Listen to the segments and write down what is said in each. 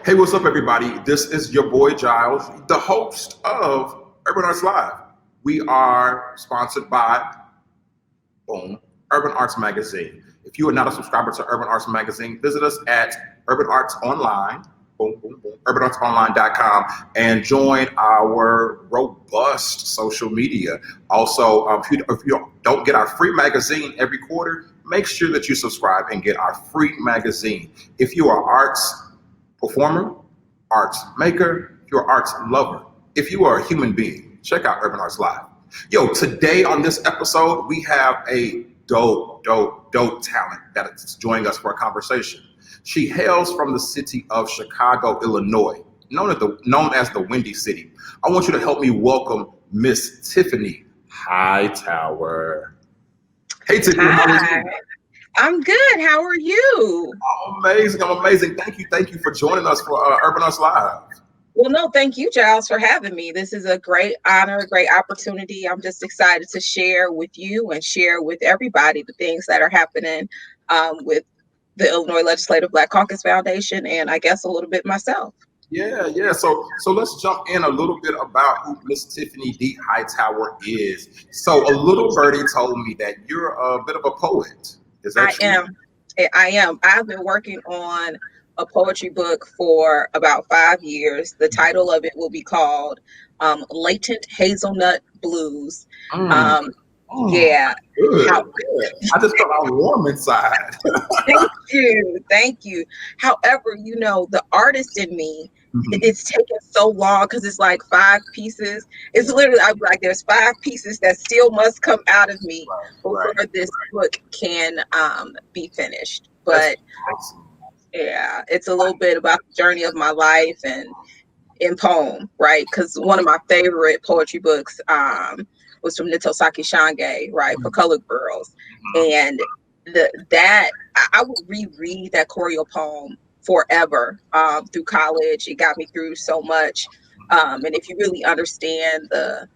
Hey, what's up, everybody? This is your boy Jiles, the host of Urban Arts Live. We are sponsored by Boom, Urban Arts Magazine. If you are not a subscriber to Urban Arts Magazine, visit us at Urban Arts Online, boom, boom, boom, urbanartsonline.com, and join our robust social media. Also, if you don't get our free magazine every quarter, make sure that you subscribe and get our free magazine. If you are arts performer, arts maker, if you're an arts lover, if you are a human being, check out Urban Arts Live. Yo, today on this episode, we have a dope talent that is joining us for a conversation. She hails from the city of Chicago, Illinois, known as the Windy City. I want you to help me welcome Miss Tiffany Hightower. Hey, Tiffany, how are you? I'm good. How are you? I'm amazing. Thank you for joining us for Urban Arts Live. Well, no, thank you, Giles, for having me. This is a great honor, a great opportunity. I'm just excited to share with you and share with everybody the things that are happening with the Illinois Legislative Black Caucus Foundation, and I guess a little bit myself. Yeah. So let's jump in a little bit about who Miss Tiffany D. Hightower is. So a little birdie told me that you're a bit of a poet. Is that true? I am. I've been working on a poetry book for about 5 years. The title of it will be called Latent Hazelnut Blues. Yeah. Good. I just felt all warm inside. Thank you. However, the artist in me, it's taken so long because it's like 5 pieces. It's literally, I'm like, there's 5 pieces that still must come out of me before this book can be finished. But yeah, it's a little bit about the journey of my life and in poem, right? Because one of my favorite poetry books was from Nitosaki Shange, right, for colored girls. And I would reread that choreo poem forever through college. It got me through so much. And if you really understand the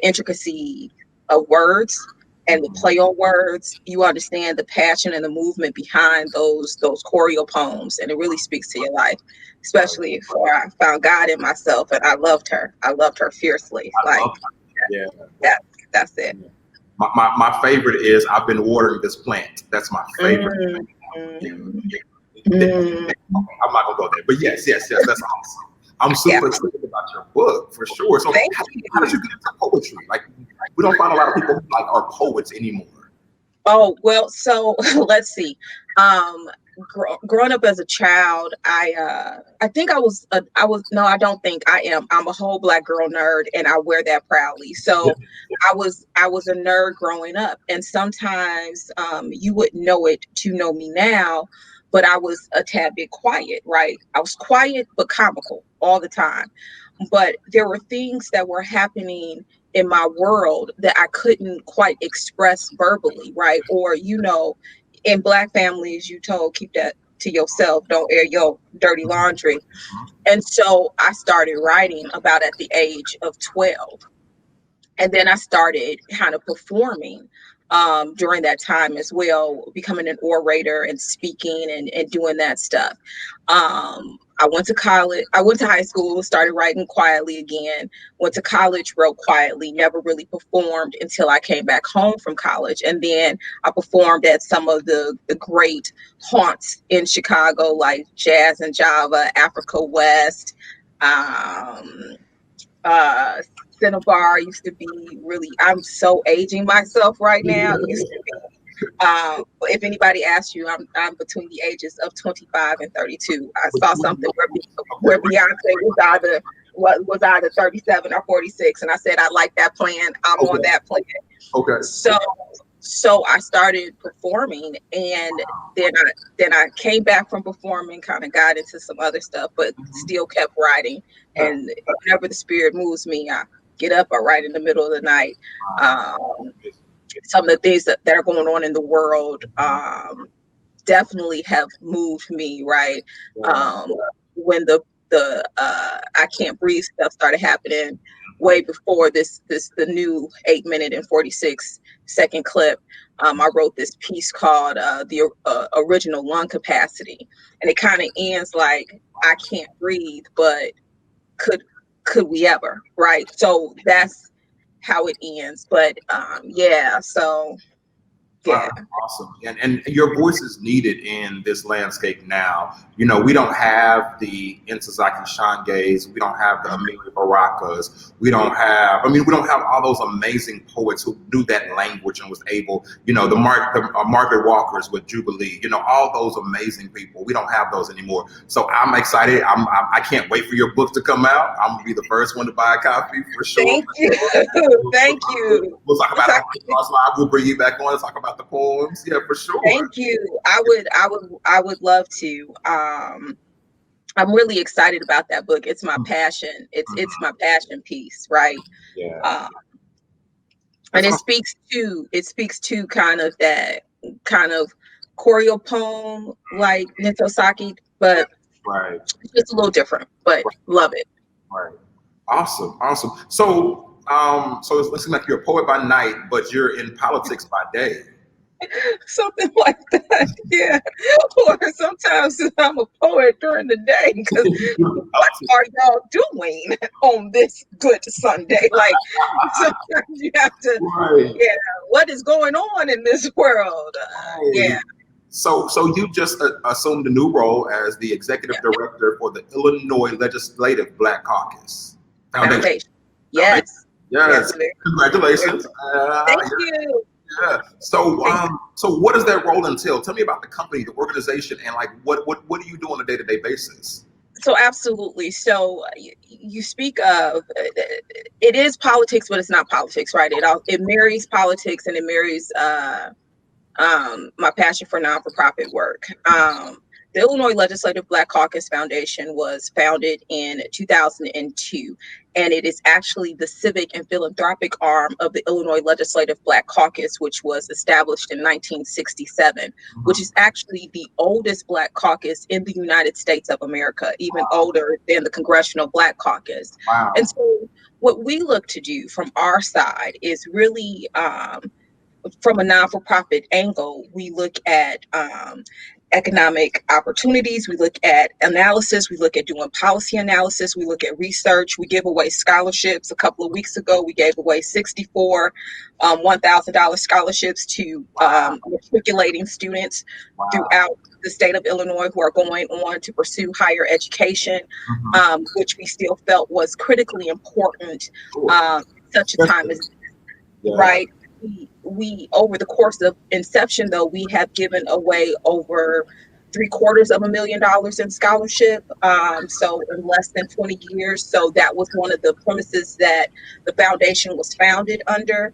intricacy of words and the play on words, you understand the passion and the movement behind those choreo poems, and it really speaks to your life. Especially if I found God in myself, and I loved her. I loved her fiercely. That's it. My favorite is I've been watering this plant. That's my favorite. I'm not gonna go there, but yes, that's awesome. I'm super excited about your book for sure. So how did you get into poetry? Like, we don't find a lot of people who are poets anymore. Oh well, so let's see. Growing up as a child, I don't think I am. I'm a whole Black girl nerd, and I wear that proudly. So I was a nerd growing up, and sometimes you wouldn't know it to know me now, but I was a tad bit quiet, right? I was quiet but comical all the time. But there were things that were happening in my world that I couldn't quite express verbally, right? Or in Black families, you told keep that to yourself, don't air your dirty laundry. And so I started writing about at the age of 12. And then I started kind of performing during that time as well, becoming an orator and speaking and doing that stuff. I went to college. I went to high school, started writing quietly again, went to college, wrote quietly, never really performed until I came back home from college. And then I performed at some of the great haunts in Chicago, like Jazz and Java, Africa West, Cinnabar used to be really, I'm so aging myself right now. It used to be, if anybody asks you, I'm between the ages of 25 and 32. I saw something where Beyonce was either 37 or 46, and I said I like that plan. I'm on that plan. Okay. So I started performing, and then I came back from performing, kind of got into some other stuff, but still kept writing. And whenever the spirit moves me, I get up, I write in the middle of the night. Some of the things that are going on in the world definitely have moved me, right? When the I Can't Breathe stuff started happening, way before the new 8 minute and 46-second clip. I wrote this piece called the original lung capacity, and it kind of ends like, I can't breathe, but could we ever, right? So that's how it ends. But yeah, so Wow, yeah. awesome. And your voice is needed in this landscape now. You know, we don't have the Intozaki Shanges, we don't have the Amelia Barakas, we don't have, I mean, we don't have all those amazing poets who knew that language and was able, you know, the Margaret Walkers with Jubilee, you know, all those amazing people. We don't have those anymore. So I'm excited. I can't wait for your book to come out. I'm gonna be the first one to buy a copy for sure. Thank you. Thank you. We'll talk about it on live. We'll bring you back on and talk about the poems. Yeah, for sure. Thank you. I would love to. I'm really excited about that book. It's my passion. It's my passion piece, right? Yeah. And it speaks to kind of that kind of choreo poem like Nintosaki, but Right. it's just a little different, but love it. Right. Awesome. So so it looks like you're a poet by night, but you're in politics by day. Something like that, yeah. Or sometimes I'm a poet during the day because what are y'all doing on this good Sunday? Like sometimes you have to, Right. yeah. What is going on in this world? Yeah. So you just assumed a new role as the executive director for the Illinois Legislative Black Caucus Foundation. Yes. Yes. Congratulations. Thank you. Yeah. So what does that role entail? Tell me about the company, the organization, and like what do you do on a day-to-day basis? So absolutely. So you speak of it is politics, but it's not politics, right? It marries politics and it marries my passion for non-for-profit work. The Illinois Legislative Black Caucus Foundation was founded in 2002, and it is actually the civic and philanthropic arm of the Illinois Legislative Black Caucus, which was established in 1967, which is actually the oldest Black caucus in the United States of America, even older than the Congressional Black Caucus. Wow. And so what we look to do from our side is really from a non-for-profit angle, we look at economic opportunities, we look at analysis, we look at doing policy analysis, we look at research, we give away scholarships. A couple of weeks ago, we gave away 64 $1,000 scholarships to matriculating students throughout the state of Illinois who are going on to pursue higher education, which we still felt was critically important such a time as this, right? We over the course of inception, though, we have given away over $750,000 in scholarship. So in less than 20 years. So that was one of the premises that the foundation was founded under.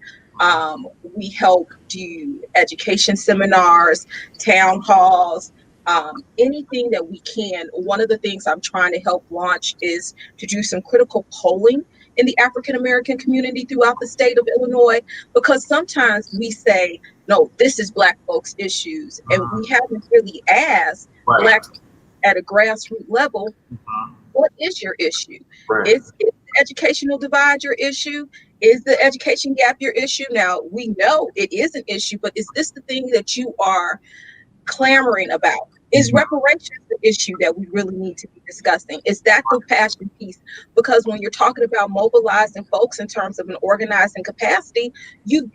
We help do education seminars, town halls, anything that we can. One of the things I'm trying to help launch is to do some critical polling in the African American community throughout the state of Illinois, because sometimes we say, no, this is Black folks' issues, and we haven't really asked Black at a grassroots level, what is your issue? Is the educational divide your issue? Is the education gap your issue? Now, we know it is an issue, but is this the thing that you are clamoring about? Is reparations the issue that we really need to be discussing? Is that the passion piece? Because when you're talking about mobilizing folks in terms of an organizing capacity, you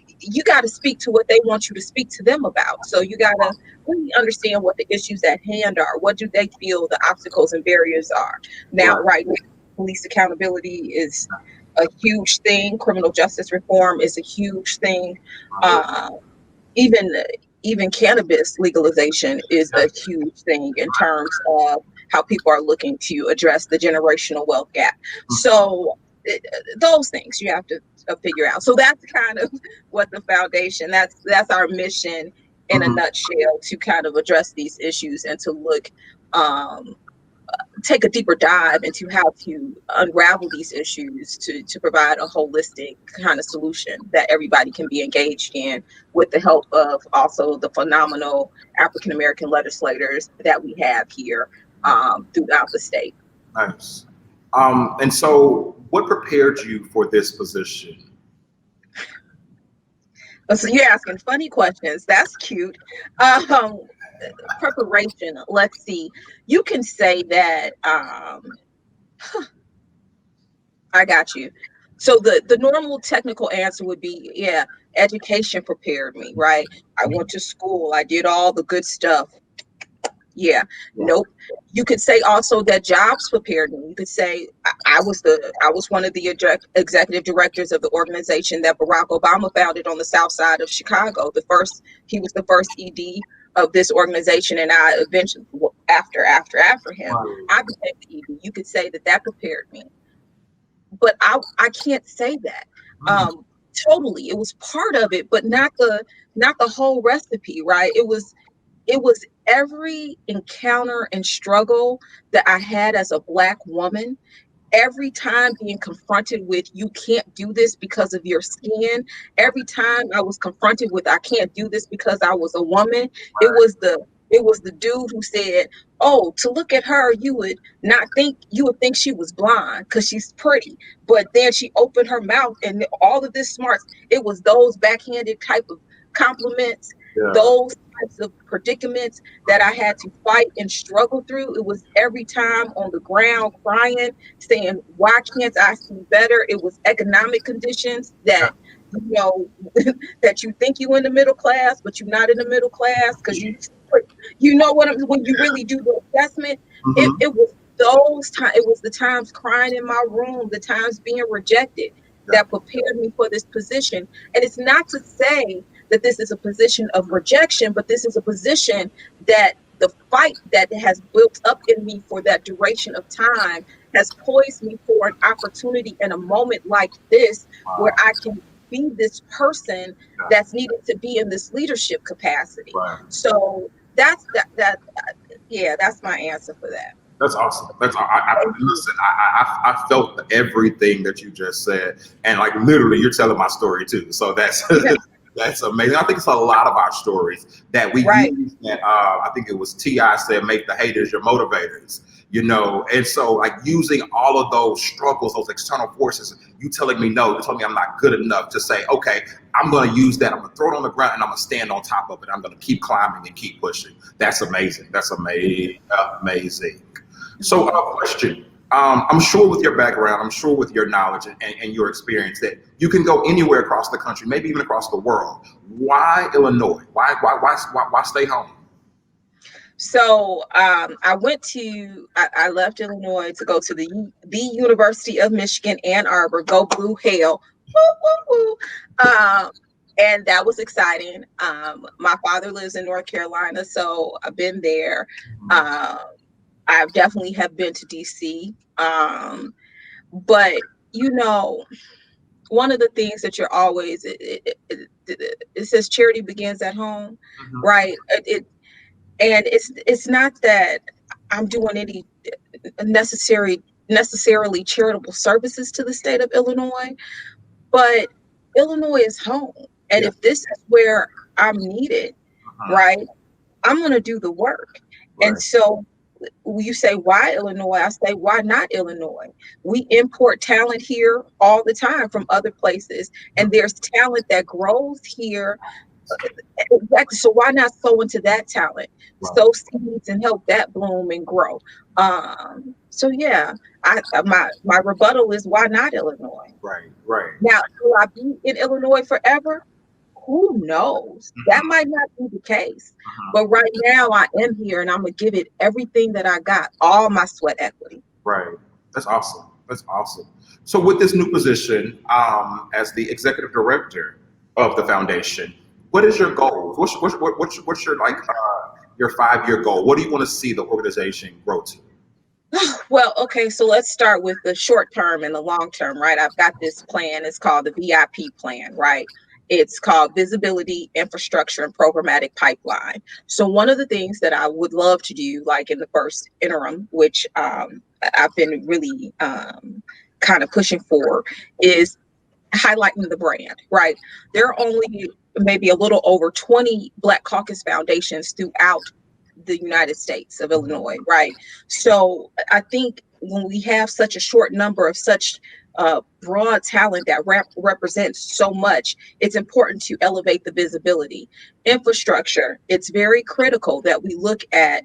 got to speak to what they want you to speak to them about. So you got to really understand what the issues at hand are. What do they feel the obstacles and barriers are? Now, right now, police accountability is a huge thing. Criminal justice reform is a huge thing. Even cannabis legalization is a huge thing in terms of how people are looking to address the generational wealth gap. So those things you have to figure out. So that's kind of what the foundation, that's our mission in a nutshell, to kind of address these issues and to look, take a deeper dive into how to unravel these issues to provide a holistic kind of solution that everybody can be engaged in, with the help of also the phenomenal African American legislators that we have here throughout the state. Nice. And so, what prepared you for this position? So you're asking funny questions. That's cute. Um, Preparation. Let's see. You can say that. I got you. So the normal technical answer would be, yeah, education prepared me, right? I went to school. I did all the good stuff. Yeah, nope. You could say also that jobs prepared me. You could say I was one of the executive directors of the organization that Barack Obama founded on the South Side of Chicago. He was the first ED of this organization, and I eventually, after him, I became the ED. You could say that prepared me, but I can't say that. Um, Totally, it was part of it, but not the whole recipe, right? It was every encounter and struggle that I had as a Black woman, every time being confronted with you can't do this because of your skin, every time I was confronted with I can't do this because I was a woman, it was the dude who said, oh, to look at her, you would think she was blind because she's pretty, but then she opened her mouth and all of this smarts. It was those backhanded type of compliments, those types of predicaments that I had to fight and struggle through. It was every time on the ground crying, saying, why can't I see better? It was economic conditions that, you know, that you think you in the middle class, but you're not in the middle class because you know what when you really do the assessment, it was those times, it was the times crying in my room, the times being rejected that prepared me for this position. And it's not to say that this is a position of rejection, but this is a position that the fight that has built up in me for that duration of time has poised me for an opportunity in a moment like this where I can be this person that's needed to be in this leadership capacity. So that's my answer for that. That's awesome. Listen. I felt everything that you just said, and like literally, you're telling my story too. So that's that's amazing. I think it's a lot of our stories that we use. That I think it was Ti said, "Make the haters your motivators." You know, and so like using all of those struggles, those external forces, you telling me no, you telling me I'm not good enough to say, okay, I'm going to use that. I'm going to throw it on the ground and I'm going to stand on top of it. I'm going to keep climbing and keep pushing. That's amazing. That's amazing. Amazing. So, question. I'm sure with your background, I'm sure with your knowledge and your experience that you can go anywhere across the country, maybe even across the world. Why Illinois? Why stay home? So I left Illinois to go to the University of Michigan, Ann Arbor. Go Blue Hell. Woo, woo, woo. And that was exciting. My father lives in North Carolina, so I've been there. I definitely have been to DC. But you know, one of the things that you're always it says charity begins at home, right? And it's not that I'm doing any necessarily charitable services to the state of Illinois, but Illinois is home. And if this is where I'm needed, right, I'm going to do the work. And so you say, why Illinois? I say, why not Illinois? We import talent here all the time from other places, and there's talent that grows here. Exactly. So why not sow into that talent, sow seeds and help that bloom and grow? So yeah, my rebuttal is why not Illinois? Right. Now, will I be in Illinois forever? Who knows? That might not be the case. But right now I am here and I'm gonna give it everything that I got, all my sweat equity. Right. That's awesome. That's awesome. So with this new position, as the executive director of the foundation, what is your goal? What's your your 5-year goal? What do you want to see the organization grow to? Well, okay, so let's start with the short term and the long term, right? I've got this plan. It's called the VIP plan, right? It's called Visibility, Infrastructure, and Programmatic Pipeline. So one of the things that I would love to do, like in the first interim, which I've been really kind of pushing for, is highlighting the brand, right? There are only maybe a little over 20 Black Caucus foundations throughout the United States of Illinois, right? So I think when we have such a short number of such broad talent that represents so much, it's important to elevate the visibility. Infrastructure, it's very critical that we look at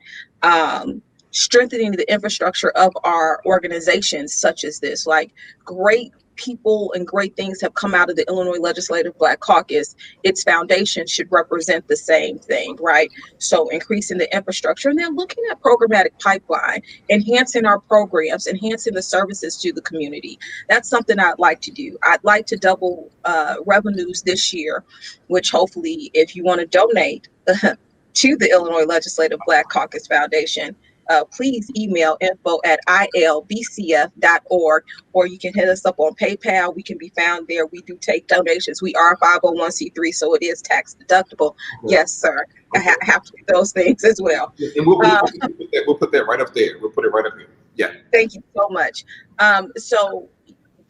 strengthening the infrastructure of our organizations such as this. Like, great people and great things have come out of the Illinois Legislative Black Caucus. Its foundation should represent the same thing, right? So increasing the infrastructure, and then looking at programmatic pipeline, enhancing our programs, enhancing the services to the community. That's something I'd like to do. I'd like to double revenues this year, which hopefully, if you want to donate to the Illinois Legislative Black Caucus Foundation, please email info@ilbcf.org, or you can hit us up on PayPal. We can be found there. We do take donations. We are 501c3, so it is tax deductible. Okay. Yes, sir. Okay. I have to do those things as well. And we'll put that right up there. We'll put it right up here. Yeah. Thank you so much.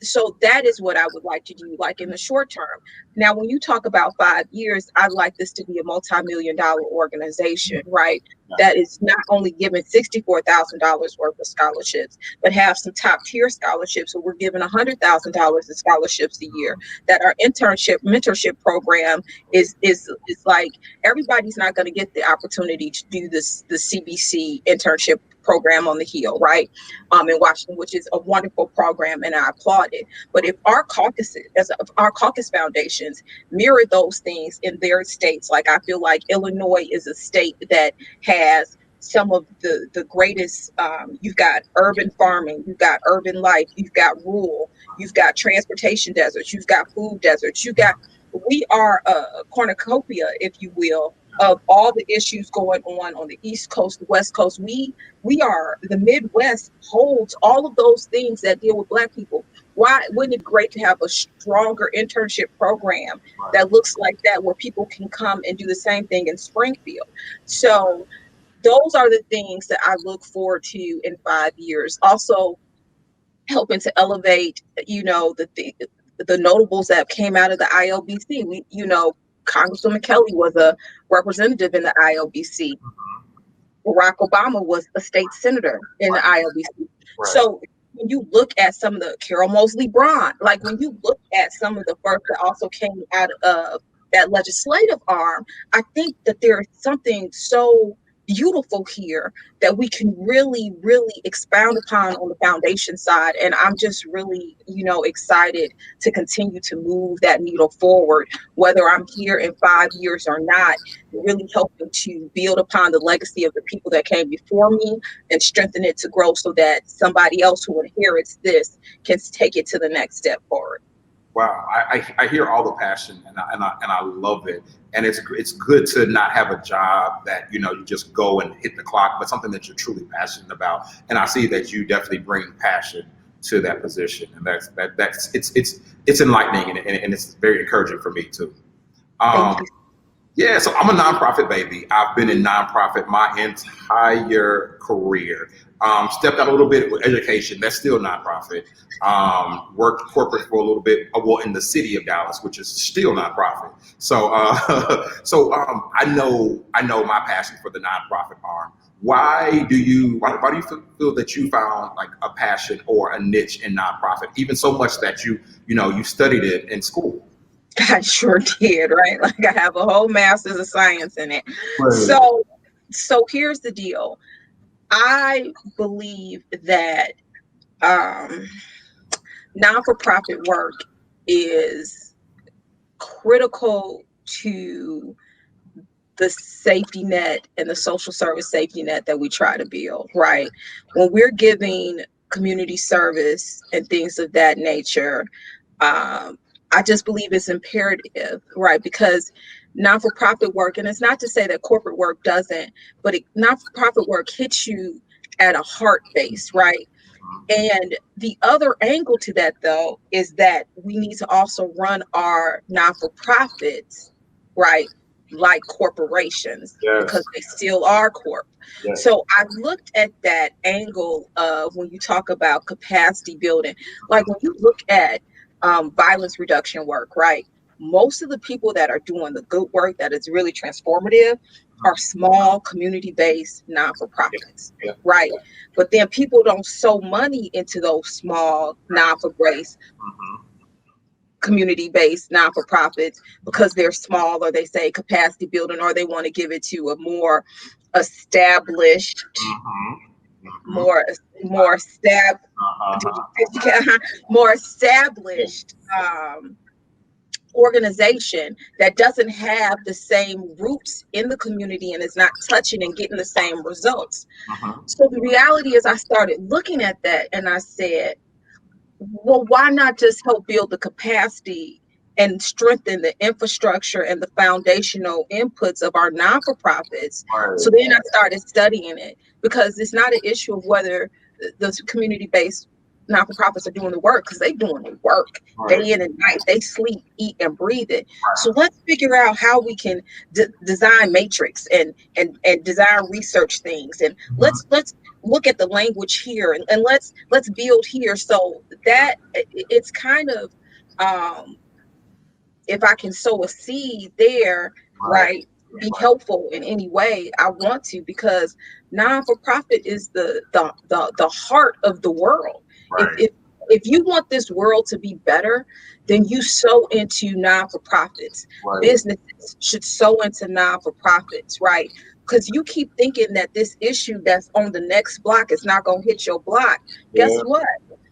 So that is what I would like to do, like in the short term. Now, when you talk about 5 years, I'd like this to be a multi-million-dollar organization, right? That is not only giving $64,000 worth of scholarships, but have some top-tier scholarships. So we're giving $100,000 in scholarships a year. That our mentorship program is like, everybody's not going to get the opportunity to do the CBC internship program on the Hill, right? In Washington, which is a wonderful program, and I applaud it. But if our caucus foundations mirror those things in their states, like, I feel like Illinois is a state that has some of the greatest, you've got urban farming, you've got urban life, you've got rural, you've got transportation deserts, you've got food deserts, we are a cornucopia, if you will, of all the issues going on the East Coast, the West Coast. We are, the Midwest holds all of those things that deal with Black people. Why wouldn't it be great to have a stronger internship program that looks like that, where people can come and do the same thing in Springfield? So those are the things that I look forward to in 5 years. Also helping to elevate, the notables that came out of the ILBC. Congresswoman Kelly was a representative in the ILBC. Barack Obama was a state senator in the ILBC. Right. So when you look at some of the Carol Mosley Braun, like when you look at some of the folks that also came out of that legislative arm, I think that there is something so beautiful here that we can really, really expound upon on the foundation side. And I'm just really, excited to continue to move that needle forward, whether I'm here in 5 years or not, really helping to build upon the legacy of the people that came before me and strengthen it to grow so that somebody else who inherits this can take it to the next step forward. Wow, I hear all the passion, and I love it. And it's good to not have a job that you just go and hit the clock, but something that you're truly passionate about. And I see that you definitely bring passion to that position, and it's enlightening, and it's very encouraging for me too. Yeah, so I'm a nonprofit baby. I've been in nonprofit my entire career. Stepped out a little bit with education. That's still nonprofit. Worked corporate for a little bit. Well, in the city of Dallas, which is still nonprofit. So, I know my passion for the nonprofit arm. Why do you feel that you found like a passion or a niche in nonprofit, even so much that you studied it in school? I sure did, right? Like, I have a whole master's of science in it. Right. So here's the deal. I believe that non-for-profit work is critical to the safety net and the social service safety net that we try to build, right? When we're giving community service and things of that nature, I just believe it's imperative, right? Because non-for-profit work, and it's not to say that corporate work doesn't, but non-for-profit work hits you at a heart base, right? And the other angle to that, though, is that we need to also run our non-for-profits, right, like corporations, because they still are corp. Yes. So I looked at that angle of when you talk about capacity building, like when you look at violence reduction work, right? most of the people that are doing the good work that is really transformative are small community-based non-for-profits, Yeah. right? But then people don't sow money into those small non-for-profits, Mhm. community-based non-for-profits, because they're small, or they say capacity building, or they want to give it to a more established, Mhm. Mhm. more more stab Uh-huh. more Yeah. established organization that doesn't have the same roots in the community and is not touching and getting the same results. Mhm. So the reality is, I started looking at that and I said, well, why not just help build the capacity and strengthen the infrastructure and the foundational inputs of our non-for-profits? So Right. then I started studying it, because it's not an issue of whether the community-based non-for-profits are doing the work, because they're doing the work Right. day in and night. They sleep, eat, and breathe it. So Right. let's figure out how we can design matrix and design research things, and Mhm. let's look at the language here, and let's build here, so that it's kind of, um if I can sow a seed there, Right. right, be helpful in any way, I want to, because non-for-profit is the heart of the world. if Right. if if you want this world to be better, then you sow into non-for-profits. Right. Businesses should sow into non-for-profits, right? Because you keep thinking that this issue that's on the next block is not going to hit your block. Guess Yeah. what?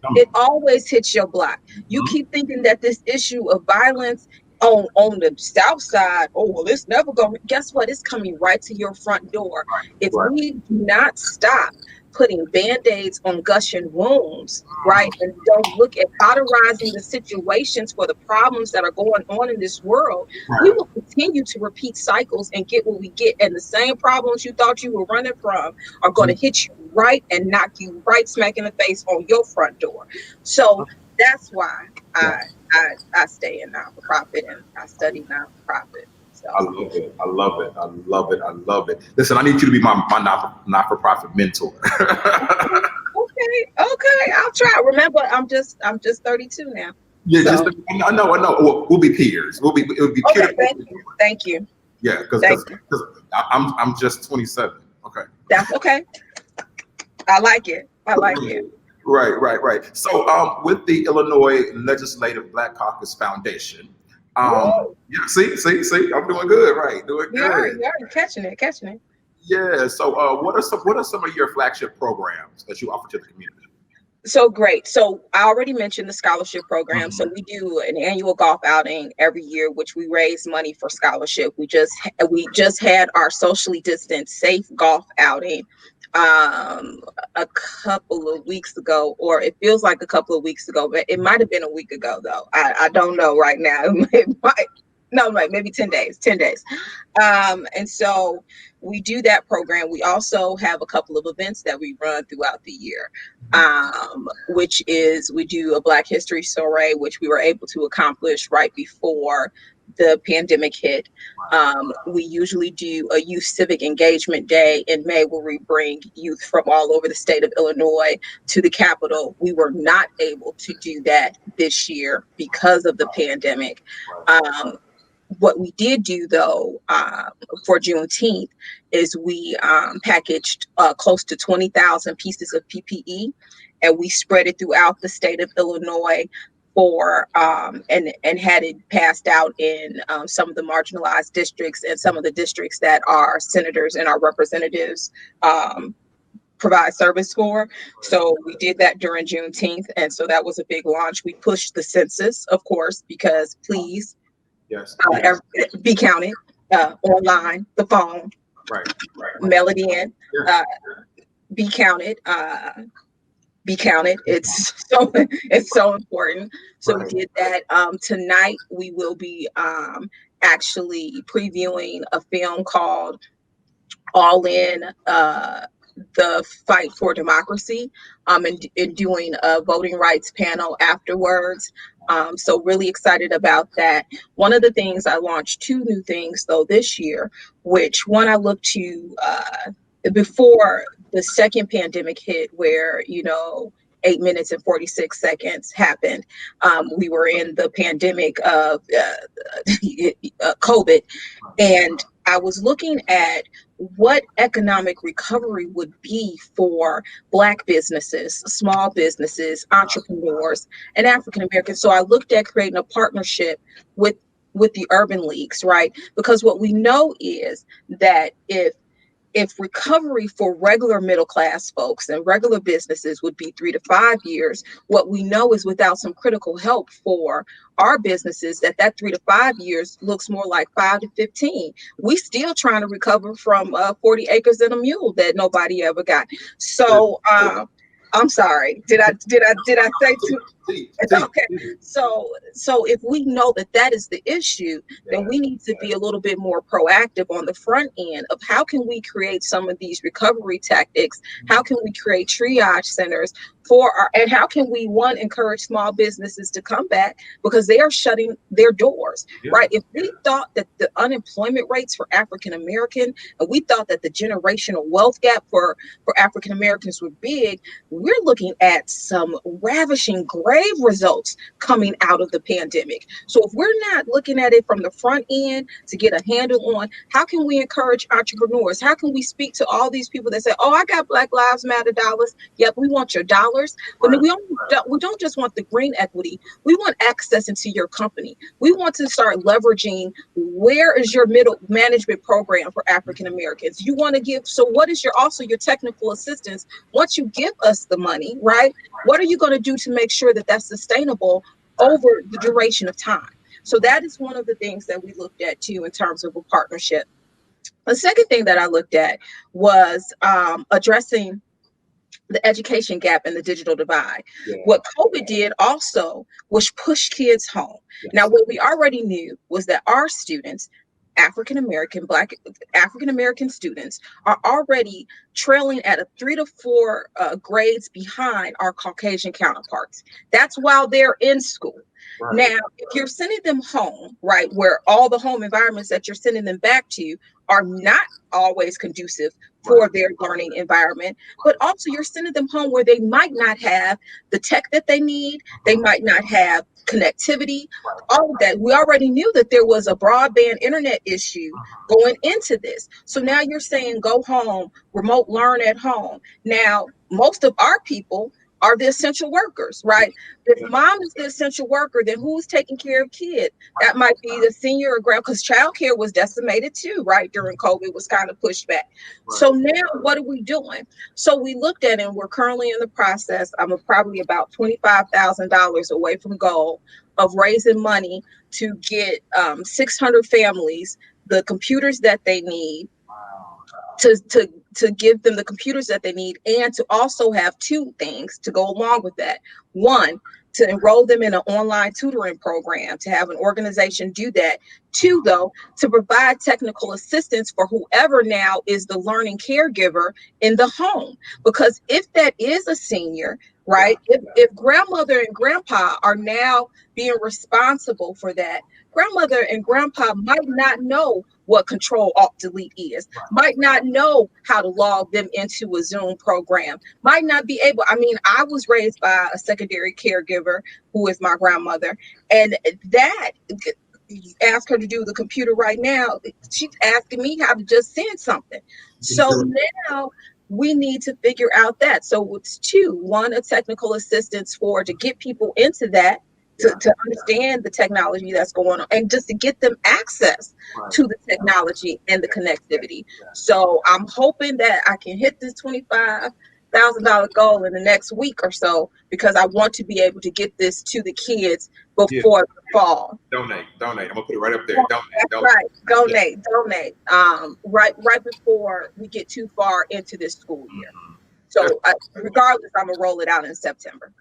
Come It always hits your block. You on. keep thinking that this issue of violence on the south side, oh well, it's never going. Guess what? It's coming right to your front door. If Right. we do not stop putting band-aids on gushing wounds, right, and don't look at cauterizing the situations for the problems that are going on in this world, we Right. will continue to repeat cycles and get what we get. And the same problems you thought you were running from are going to hit you right and knock you right smack in the face on your front door. So that's why I Yeah. I stay in non-for-profit and I study non-for-profit. So I love it. I love it. I love it. I love it. Listen, I need you to be my not-for-profit mentor. okay, I'll try. Remember, I'm just 32 now. Yeah, just So I know, I know. We'll be peers. It'll be peer okay, to peer. thank you. Yeah, because Thank you. I'm just 27. Okay. That's okay. I like it. I like it. Right, right, right. So, with the Illinois Legislative Black Caucus Foundation, Woo! yeah, see, I'm doing good, right? Doing You are, good. you are catching it. Yeah. So, what are some of your flagship programs that you offer to the community? So great. So I already mentioned the scholarship program. So Mhm. we do an annual golf outing every year, which we raise money for scholarship. We just had our socially distanced safe golf outing a couple of weeks ago, or it feels like a couple of weeks ago, but it might have been a week ago though. I don't know right now. It might, no, right, maybe 10 days, 10 days. And so we do that program. We also have a couple of events that we run throughout the year, which is we do a Black History Soiree, which we were able to accomplish right before the pandemic hit. We usually do a youth civic engagement day in May, where we bring youth from all over the state of Illinois to the Capitol. We were not able to do that this year because of the pandemic. Um, what we did do though, for Juneteenth, is we packaged close to 20,000 pieces of PPE, and we spread it throughout the state of Illinois for and had it passed out in some of the marginalized districts and some of the districts that our senators and our representatives provide service for. So we did that during Juneteenth, and so that was a big launch. We pushed the census, of course, because please, Yes. be counted, online, the phone, Right. Right. mail it in, Yeah. uh, be counted, be counted. It's so important. So we Right. did that. Tonight we will be actually previewing a film called All In, the Fight for Democracy, and doing a voting rights panel afterwards. So really excited about that. One of the things, I launched two new things though this year, which one I look to before the second pandemic hit, where 8 minutes and 46 seconds happened. We were in the pandemic of COVID, and I was looking at what economic recovery would be for Black businesses, small businesses, entrepreneurs, and African Americans. So I looked at creating a partnership with the urban leagues, right? Because what we know is that if recovery for regular middle class folks and regular businesses would be 3 to 5 years, what we know is without some critical help for our businesses, that 3 to 5 years looks more like 5 to 15. We still trying to recover from 40 acres and a mule that nobody ever got. So I'm sorry. Did I say too? Okay. So if we know that is the issue, then we need to be a little bit more proactive on the front end of how can we create some of these recovery tactics? How can we create triage centers and how can we encourage small businesses to come back because they are shutting their doors, right? If we thought that the unemployment rates for African American and we thought that the generational wealth gap for African Americans were big, we're looking at some ravishing grave results coming out of the pandemic. So if we're not looking at it from the front end to get a handle on how can we encourage entrepreneurs, how can we speak to all these people that say, oh, I got Black Lives Matter dollars. Yep, we want your dollars. But we don't just want the green equity. We want access into your company. We want to start leveraging where is your middle management program for African Americans. You want to give, so what is your technical assistance? Once you give us the money, right? What are you going to do to make sure that that's sustainable over the duration of time? So that is one of the things that we looked at too in terms of a partnership. The second thing that I looked at was addressing the education gap and the digital divide. What COVID did also was push kids home. Now, what we already knew was that our students, African American, Black African American students, are already trailing at a 3 to 4 grades behind our Caucasian counterparts. That's while they're in school. Right. Now, if you're sending them home, right, where all the home environments that you're sending them back to are not always conducive for their learning environment, but also you're sending them home where they might not have the tech that they need, they might not have connectivity, all of that. We already knew that there was a broadband internet issue going into this. So now you're saying go home, remote learn at home. Now, most of our people are the essential workers, right? If mom is the essential worker, then who's taking care of kids? That might be the senior or grand, because childcare was decimated too, right? During COVID was kind of pushed back. Right. So now what are we doing? So we looked at it and we're currently in the process. I'm probably about $25,000 away from goal of raising money to get 600 families the computers that they need, to give them the computers that they need, and to also have two things to go along with that. One, to enroll them in an online tutoring program, to have an organization do that. Two, though, to provide technical assistance for whoever now is the learning caregiver in the home. Because if that is a senior, right, if grandmother and grandpa are now being responsible for that, grandmother and grandpa might not know what Control-Alt-Delete is, might not know how to log them into a Zoom program, might not be able. I mean, I was raised by a secondary caregiver who is my grandmother, and that, ask her to do the computer right now, she's asking me how to just send something. So now we need to figure out that. So it's two: one, a technical assistance to get people into that, to understand the technology that's going on, and just to get them access to the technology and the connectivity. So I'm hoping that I can hit this $25,000 goal in the next week or so, because I want to be able to get this to the kids before the fall. Donate. I'm gonna put it right up there. Donate. Right before we get too far into this school year. So regardless, I'm gonna roll it out in September.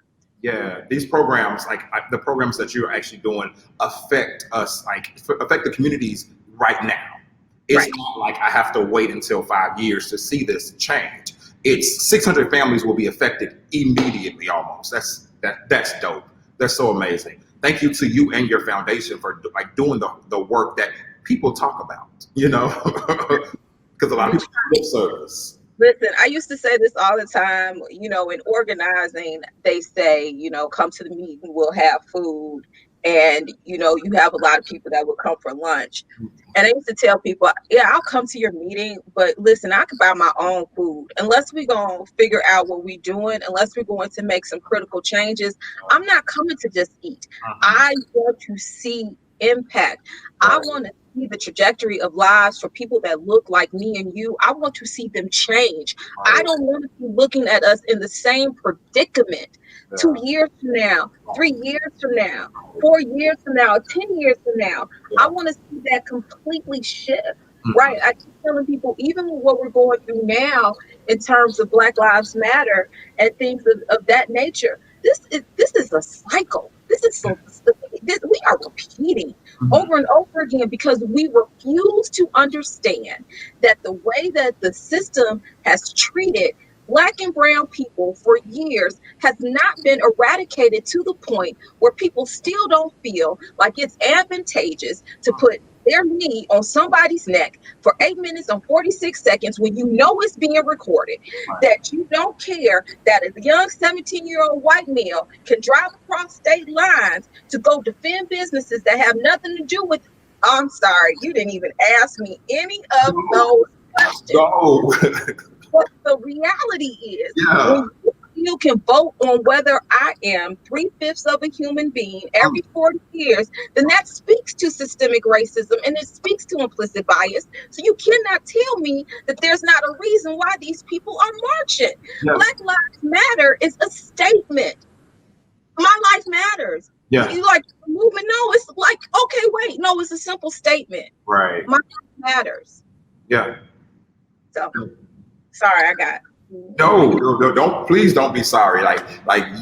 Yeah, these programs, the programs that you're actually doing, affect us, affect the communities right now. It's not like I have to wait until 5 years to see this change. It's 600 families will be affected immediately almost. That's dope. That's so amazing. Thank you to you and your foundation for doing the work that people talk about, because a lot of people lip service. Listen, I used to say this all the time, in organizing, they say, come to the meeting, we'll have food. And, you have a lot of people that will come for lunch. And I used to tell people, yeah, I'll come to your meeting, but listen, I can buy my own food. Unless we're going to figure out what we're doing, unless we're going to make some critical changes, I'm not coming to just eat. I want to see impact. I want to see the trajectory of lives for people that look like me and you. I want to see them change. I don't want to be looking at us in the same predicament 2 years from now, 3 years from now, 4 years from now, 10 years from now. I want to see that completely shift. Right. I keep telling people, even with what we're going through now in terms of Black Lives Matter and things of that nature, this is a cycle. We are repeating over and over again because we refuse to understand that the way that the system has treated Black and brown people for years has not been eradicated to the point where people still don't feel like it's advantageous to put their knee on somebody's neck for 8 minutes and 46 seconds when you know it's being recorded, that you don't care that a young 17-year-old white male can drive across state lines to go defend businesses that have nothing to do with. I'm sorry, you didn't even ask me any of those questions. No. But the reality is, when you can vote on whether I am 3/5 of a human being every 40 years, then that speaks to systemic racism and it speaks to implicit bias. So you cannot tell me that there's not a reason why these people are marching. Black Lives Matter is a statement. My life matters. You like the movement? No, it's like, okay, wait, no, it's a simple statement. Right. My life matters. Yeah. So sorry, I got. No, please don't be sorry. Like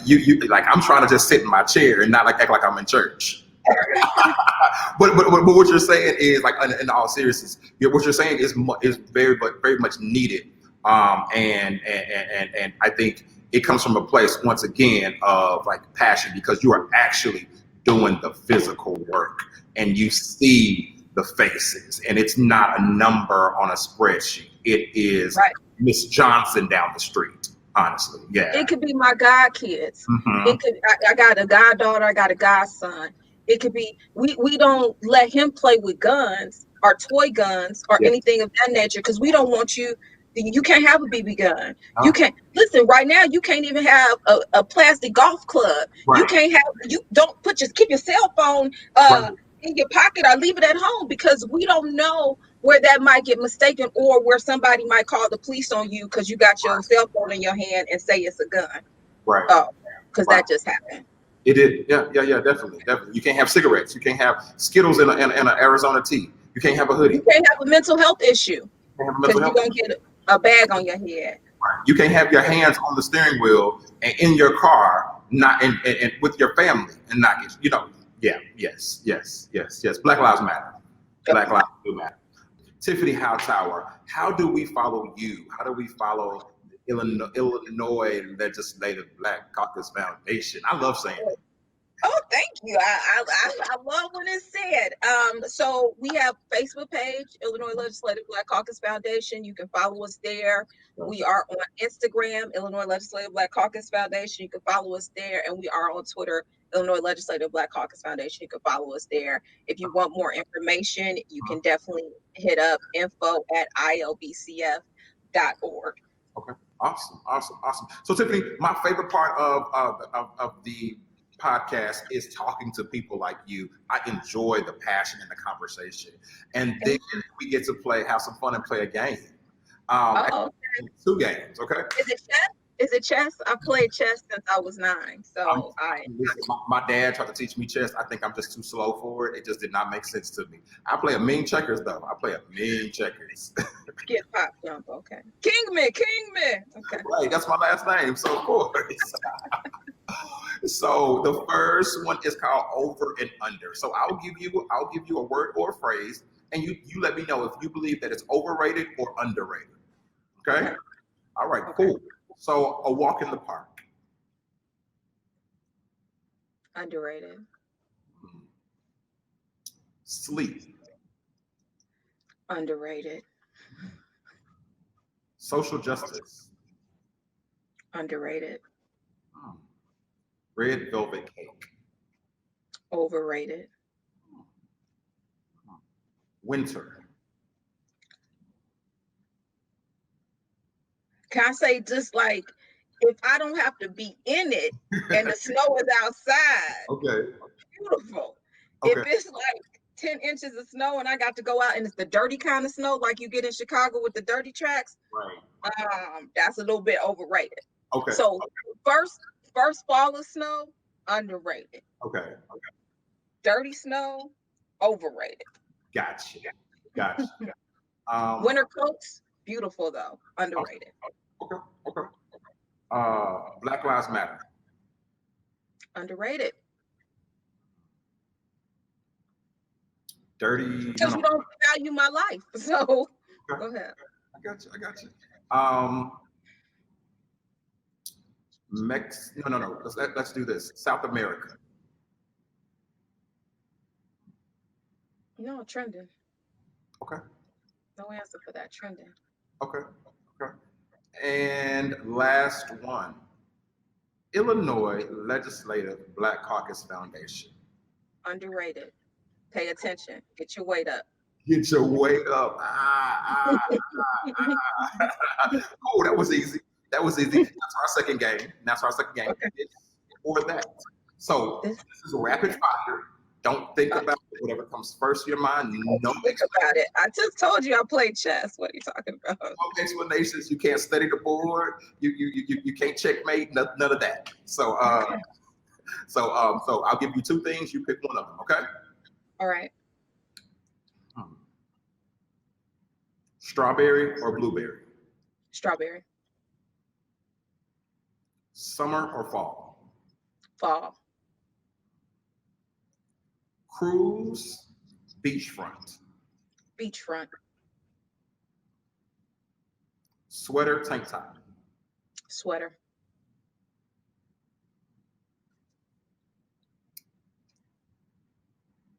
you like I'm trying to just sit in my chair and not act like I'm in church. but what you're saying is, like, in all seriousness, what you're saying is very much needed. And I think it comes from a place, once again, of like passion, because you are actually doing the physical work and you see the faces, and it's not a number on a spreadsheet. It is Miss Johnson down the street. Honestly, yeah. It could be my god kids. It could. I got a goddaughter. I got a godson. It could be. We don't let him play with guns or toy guns or anything of that nature because we don't want you. You can't have a BB gun. You can't listen. Right now, you can't even have a plastic golf club. You can't have. You don't keep your cell phone in your pocket or leave it at home because we don't know where that might get mistaken or where somebody might call the police on you because you got your cell phone in your hand and say it's a gun. Right. Because that just happened. It did. Yeah, definitely. You can't have cigarettes. You can't have Skittles in an Arizona tea. You can't have a hoodie. You can't have a mental health issue because you're going to get a bag on your head. Right. You can't have your hands on the steering wheel and in your car, not and with your family and not get, yes. Black Lives Matter. Black Lives do matter. Tiffany Hightower, how do we follow you? How do we follow the Illinois Legislative Black Caucus Foundation? I love saying it. Oh, thank you. I love when it's said. So we have a Facebook page, Illinois Legislative Black Caucus Foundation. You can follow us there. We are on Instagram, Illinois Legislative Black Caucus Foundation. You can follow us there. And we are on Twitter, Illinois Legislative Black Caucus Foundation. You can follow us there. If you want more information, you can definitely hit up info@ilbcf.org. Okay. Awesome. So Tiffany, my favorite part of the podcast is talking to people like you. I enjoy the passion and the conversation, and then we get to have some fun and play a game. Okay. 2 games. Okay. Is it chess? I played chess since I was 9. So my dad tried to teach me chess. I think I'm just too slow for it. It just did not make sense to me. I play a mean checkers though. Get pop jump. Okay. King me. Okay. Right. That's my last name. So of course. So the first one is called over and under. So I'll give you a word or a phrase, and you let me know if you believe that it's overrated or underrated. Okay? All right, cool. So a walk in the park. Underrated. Sleep. Underrated. Social justice. Underrated. Red velvet cake. Overrated. Winter. Can I say just like if I don't have to be in it and the snow is outside, Okay. beautiful. Okay. If it's like 10 inches of snow and I got to go out and it's the dirty kind of snow like you get in Chicago with the dirty tracks, Right. That's a little bit overrated. Okay. So first fall of snow, underrated. Okay. Dirty snow, overrated. Gotcha. Winter coats, beautiful though, underrated. Okay. Black Lives Matter. Underrated. Dirty. Because you don't value my life. So go ahead. I got you. No. Let's do this. South America. No, trending. Okay. No answer for that. Trending. Okay. And last one. Illinois Legislative Black Caucus Foundation. Underrated. Pay attention. Get your weight up. Get your weight up. Oh, that was easy. That's our second game. Okay. It's or that. So this is a rapid fire. Don't think about it. Whatever comes first in your mind. No think about it. I just told you I played chess. What are you talking about? No explanations. You can't study the board. You can't checkmate. None of that. So I'll give you two things. You pick one of them. Okay. All right. Strawberry or blueberry? Strawberry. Summer or fall? Fall. Cruise, beachfront? Beachfront. Sweater, tank top? Sweater.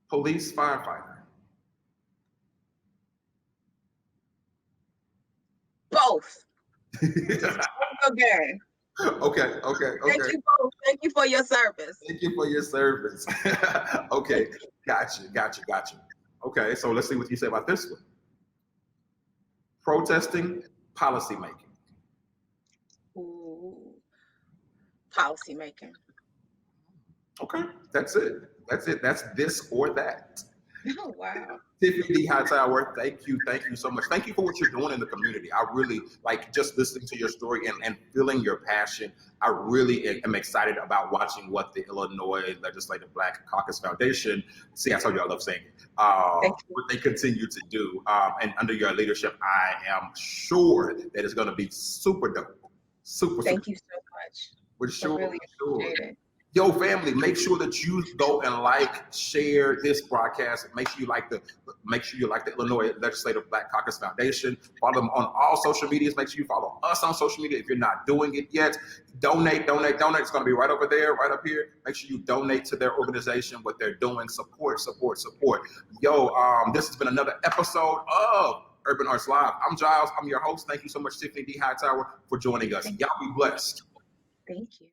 Police, firefighter? Both. Okay. Okay. Thank you both. Thank you for your service. Okay, gotcha. Okay, so let's see what you say about this one. Protesting, policy making? Ooh. Policy making. Okay, that's it. That's this or that. Oh, wow. Tiffany Hightower, thank you so much. Thank you for what you're doing in the community. I really like just listening to your story and feeling your passion. I really am excited about watching what the Illinois Legislative Black Caucus Foundation, see, I told you I love saying it, what they continue to do. And under your leadership, I am sure that it's going to be super dope. Thank you so much. We're sure. I really appreciate it. Yo, family, make sure that you go and like, share this broadcast. Make sure you like the Illinois Legislative Black Caucus Foundation. Follow them on all social medias. Make sure you follow us on social media if you're not doing it yet. Donate. It's going to be right over there, right up here. Make sure you donate to their organization, what they're doing. Support. Yo, this has been another episode of Urban Arts Live. I'm Jiles. I'm your host. Thank you so much, Tiffany D. Hightower, for joining us. Y'all be blessed. Thank you.